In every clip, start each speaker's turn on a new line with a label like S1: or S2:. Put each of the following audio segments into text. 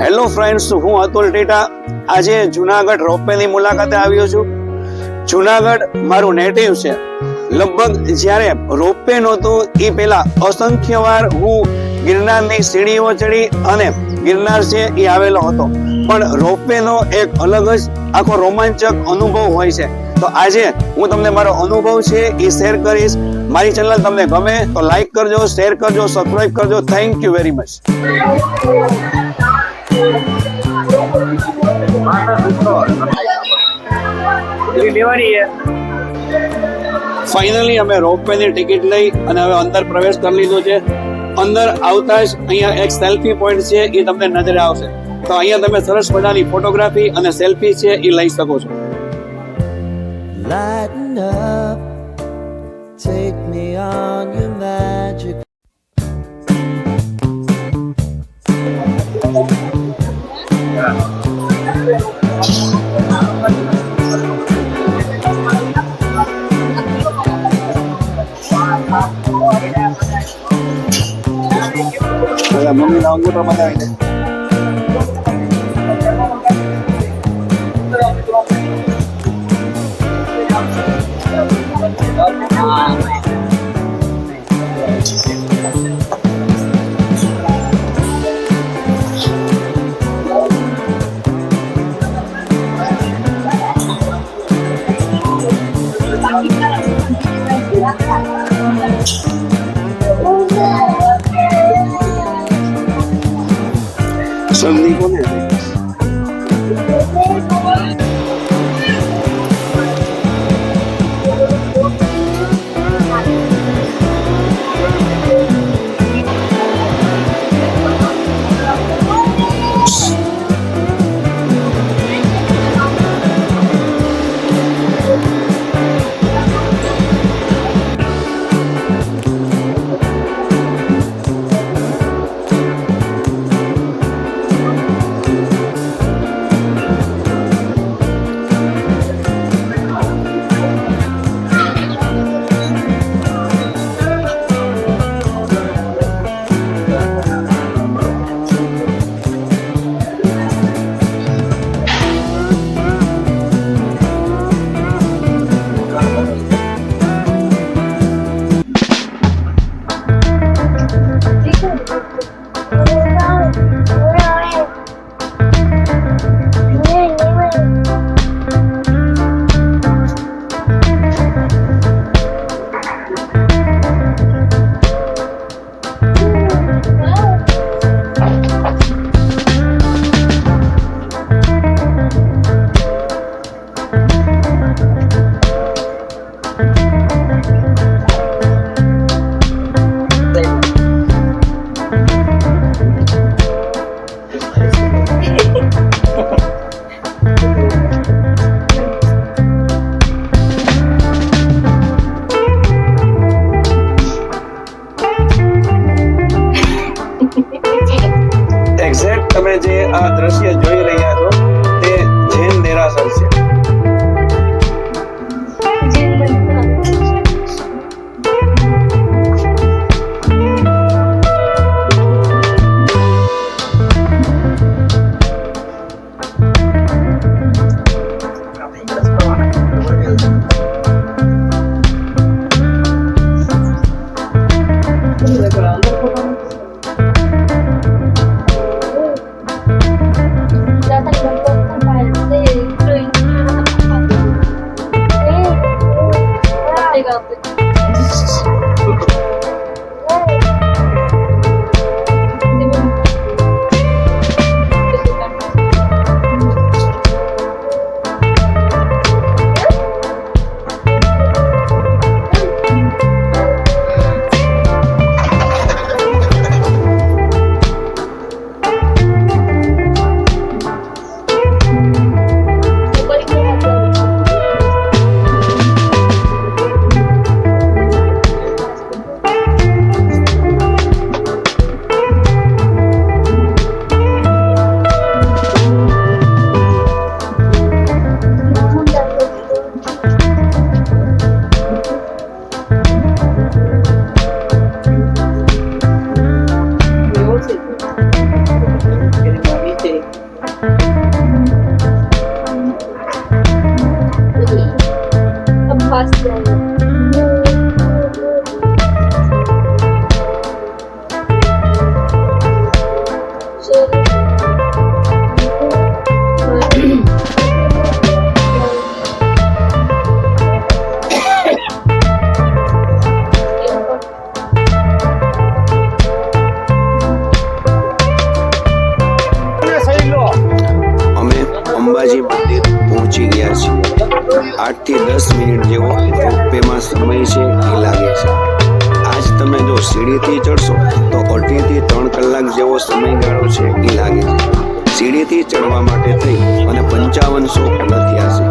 S1: Hello friends, હું અતુલ ટેટા આજે જુનાગઢ રોપવેની મુલાકાતે આવ્યો છું. જુનાગઢ મારું નેટિવ છે. લગભગ જ્યારે રોપવે નહોતું એ પહેલા અસંખ્ય વાર હું ગિરનારની સીડીઓ ચડી અને ગિરનાર છે એ આવેલો હતો. પણ રોપવેનો એક અલગ જ આખો રોમાંચક અનુભવ હોય છે. તો આજે હું તમને મારો અનુભવ છે એ શેર કરીશ. મારી ચેનલ તમને ગમે તો લાઈક કરજો, શેર કરજો, સબસ્ક્રાઇબ કરજો. Thank you very much. Finally અમે રોપવે ની ટિકિટ લઈ અને હવે અંદર પ્રવેશ કરી લીધો છે. અંદર આવતા જ અહીંયા એક સેલ્ફી પોઈન્ટ છે એ તમને નજરે આવશે. તો અહીંયા તમે સરસ મજાની ફોટોગ્રાફી અને સેલ્ફી છે એ લઈ શકો છો.
S2: Lighten up, take me on your magic.
S1: Mummy ના અંગૂઠો બનાવી દે. શરદી કોને એક્ઝેક્ટ તમે જે આ દ્રશ્ય જોઈ રહ્યા છો તે જૈન દેરાસર છે. 8 થી 10 મિનિટ જેવો રોપવેમાં સમય છે એ લાગે છે. આજ તમે જો સીડીથી ચડશો તો 2.5 થી 3 કલાક જેવો સમયગાળો છે એ લાગે છે. સીડીથી ચડવા માટે થઈ અને 5500 પગથિયા છે.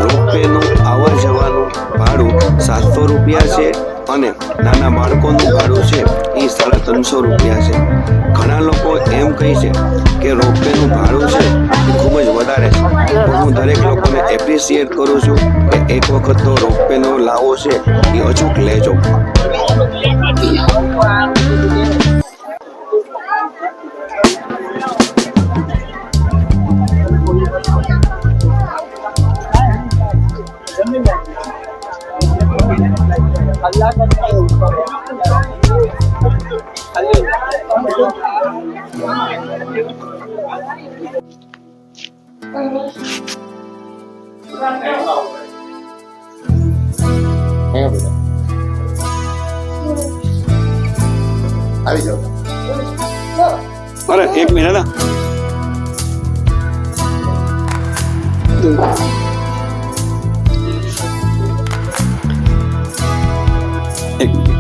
S1: રોપવેનું આવવા જવાનું ભાડું 700 રૂપિયા છે અને નાના બાળકોનું ભાડું છે એ 350 રૂપિયા છે. ઘણા લોકો એમ કહે છે કે રોપવેનું ભાડું છે એ ખૂબ જ વધારે છે, પણ હું દરેક લોકોને એપ્રિશિએટ કરું છું કે એક વખત તો રોપવેનો લાવો છે એ અચૂક લેજો.
S3: આવી જાઓ.
S1: અરે એક મિનિટ ના એક મિનિટ.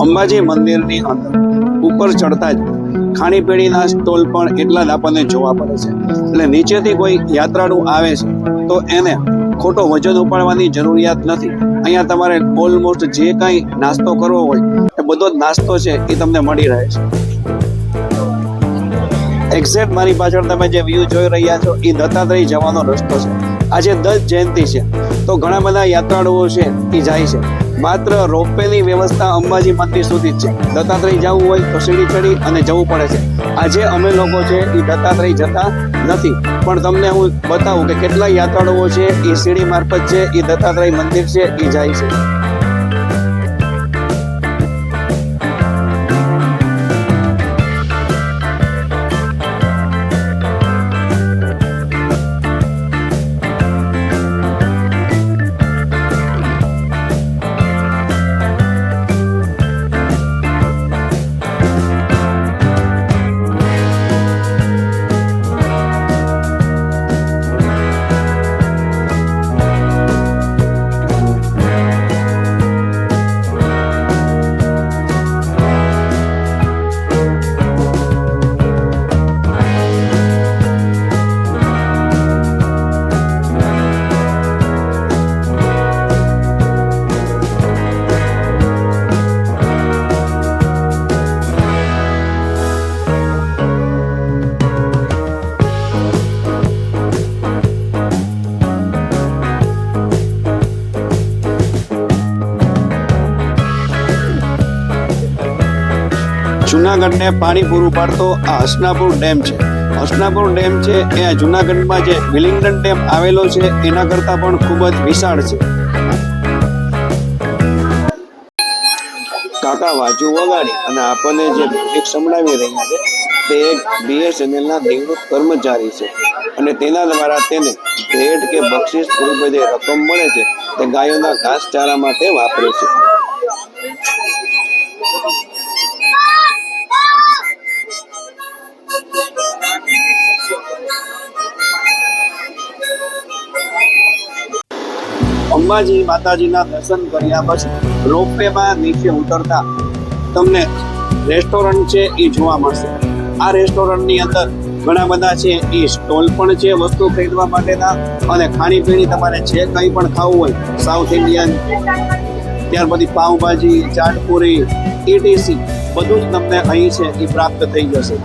S1: અંબાજી મંદિરની અંદર ઉપર ચડતા જ ખાણીપીણીના સ્ટોલ પણ એટલા જ આપણને જોવા પડે છે. એટલે નીચેથી કોઈ યાત્રાળુ આવે છે તો એને ખોટો વજન ઉપાડવાની જરૂરિયાત નથી. અહીંયા તમારે ઓલમોસ્ટ જે કાંઈ નાસ્તો કરવો હોય એ બધો જ નાસ્તો છે એ તમને મળી રહે છે. એક્ઝેક્ટ મારી પાછળ તમે જે વ્યૂ જોઈ રહ્યા છો એ દત્તાત્રેય જવાનો રસ્તો છે. આજે દત્ત જયંતિ છે તો ઘણા બધા યાત્રાળુઓ છે એ જાય છે. માત્ર રોપવેની વ્યવસ્થા અંબાજી મંદિર સુધી જ છે. દત્તાત્રેય જવું હોય તો સીડી ચડી અને જવું પડે છે. આજે અમે લોકો છે એ દત્તાત્રેય જતા નથી, પણ તમને હું બતાવું કે કેટલા યાત્રાળુઓ છે એ સીડી મારફત છે એ દત્તાત્રેય મંદિર છે એ જાય છે. જુનાગઢને પાણી પૂરું પાડતો આ હસનાપુર ડેમ છે. હસનાપુર ડેમ છે એ જુનાગઢમાં જે વિલિંગડન ડેમ આવેલો છે એના કરતાં પણ ખૂબ જ વિશાળ છે. કાકા વાજુ વગાડી અને આપણને જે મ્યુઝિક સંભળાવી રહ્યા છે તે એક BSNL ના નિવૃત્ત કર્મચારી છે અને તેના દ્વારા તેને ભેટ કે બક્ષિસ સ્વરૂપે જે રકમ મળે છે તે ગાયોના ઘાસચારા માટે વાપરે છે. અંબાજી માતાજીના દર્શન કર્યા પછી રોપવેમાં નીચે ઉતરતા તમને રેસ્ટોરન્ટ છે એ જોવા મળશે. આ રેસ્ટોરન્ટની અંદર ઘણા બધા છે એ સ્ટોલ પણ છે વસ્તુ ખરીદવા માટેના, અને ખાણીપીણી તમારે જે કંઈ પણ ખાવું હોય સાઉથ ઇન્ડિયન, ત્યાર પછી પાઉંભાજી, ચાટપુરી, ETC બધું જ તમને અહીં છે એ પ્રાપ્ત થઈ જશે.